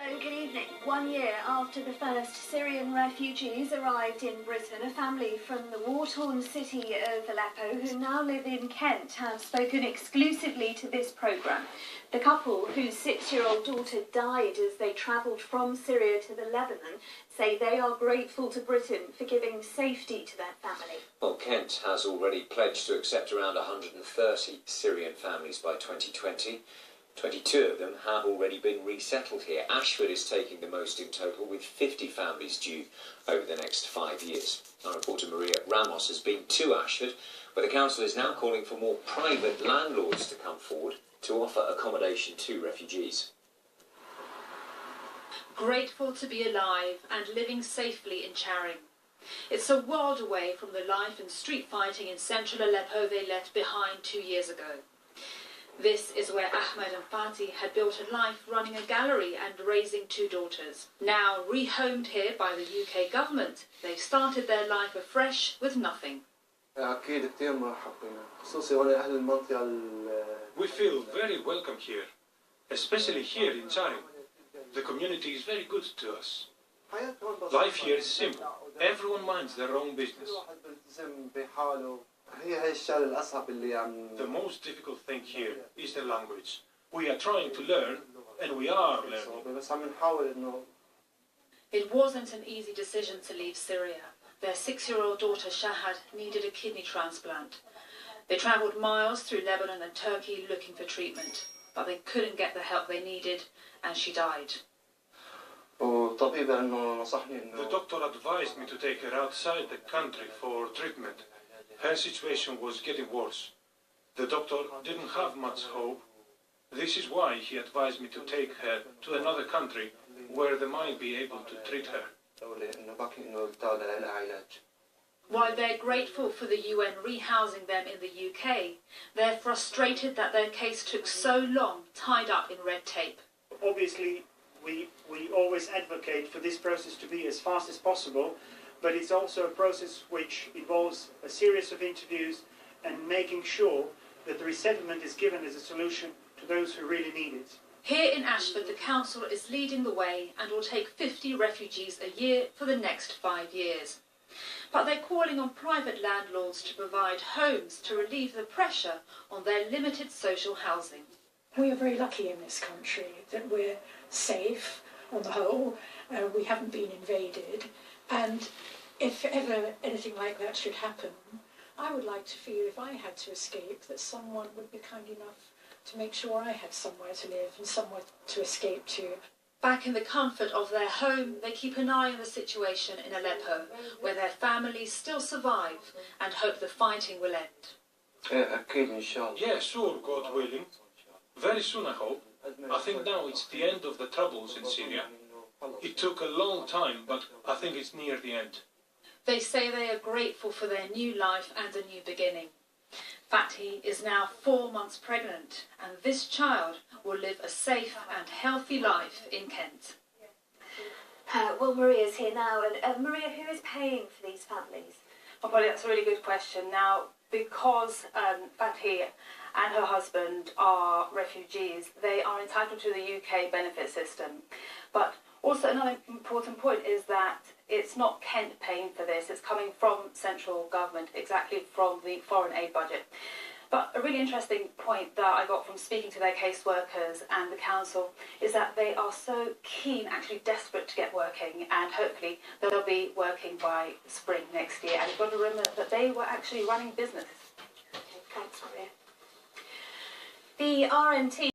Good evening. 1 year after the first Syrian refugees arrived in Britain, a family from the war-torn city of Aleppo who now live in Kent have spoken exclusively to this programme. The couple, whose 6-year-old daughter died as they travelled from Syria to the Lebanon, say they are grateful to Britain for giving safety to their family. Well, Kent has already pledged to accept around 130 Syrian families by 2020. 22 of them have already been resettled here. Ashford is taking the most in total, with 50 families due over the next 5 years. Our reporter Maria Ramos has been to Ashford, where the council is now calling for more private landlords to come forward to offer accommodation to refugees. Grateful to be alive and living safely in Charing. It's a world away from the life and street fighting in central Aleppo they left behind 2 years ago. This is where Ahmed and Fatih had built a life running a gallery and raising 2 daughters. Now rehomed here by the UK government, they've started their life afresh with nothing. We feel very welcome here, especially here in Charing. The community is very good to us. Life here is simple. Everyone minds their own business. The most difficult thing here is the language. We are trying to learn, and we are learning. It wasn't an easy decision to leave Syria. Their 6-year-old daughter Shahad needed a kidney transplant. They travelled miles through Lebanon and Turkey looking for treatment, but they couldn't get the help they needed, and she died. The doctor advised me to take her outside the country for treatment. Her situation was getting worse. The doctor didn't have much hope. This is why he advised me to take her to another country where they might be able to treat her. While they're grateful for the UN rehousing them in the UK, they're frustrated that their case took so long, tied up in red tape. Obviously, we always advocate for this process to be as fast as possible, but it's also a process which involves a series of interviews and making sure that the resettlement is given as a solution to those who really need it. Here in Ashford, the council is leading the way and will take 50 refugees a year for the next 5 years. But they're calling on private landlords to provide homes to relieve the pressure on their limited social housing. We are very lucky in this country that we're safe on the whole. We haven't been invaded, and if ever anything like that should happen, I would like to feel if I had to escape that someone would be kind enough to make sure I had somewhere to live and somewhere to escape to. Back in the comfort of their home, they keep an eye on the situation in Aleppo, where their families still survive and hope the fighting will end. Yeah, sure, God willing. Very soon, I hope. I think now it's the end of the troubles in Syria. It took a long time, but I think it's near the end. They say they are grateful for their new life and a new beginning. Fatih is now 4 months pregnant, and this child will live a safe and healthy life in Kent. Well, Maria's here now, and Maria, who is paying for these families? Oh, well, that's a really good question. Now, because Fatih and her husband are refugees, they are entitled to the UK benefit system. But also another important point is that it's not Kent paying for this, it's coming from central government, exactly from the foreign aid budget. But a really interesting point that I got from speaking to their caseworkers and the council is that they are so keen, actually desperate to get working, and hopefully they'll be working by spring next year. And you've got to remember that they were actually running business. Okay, thanks, Maria. The RNT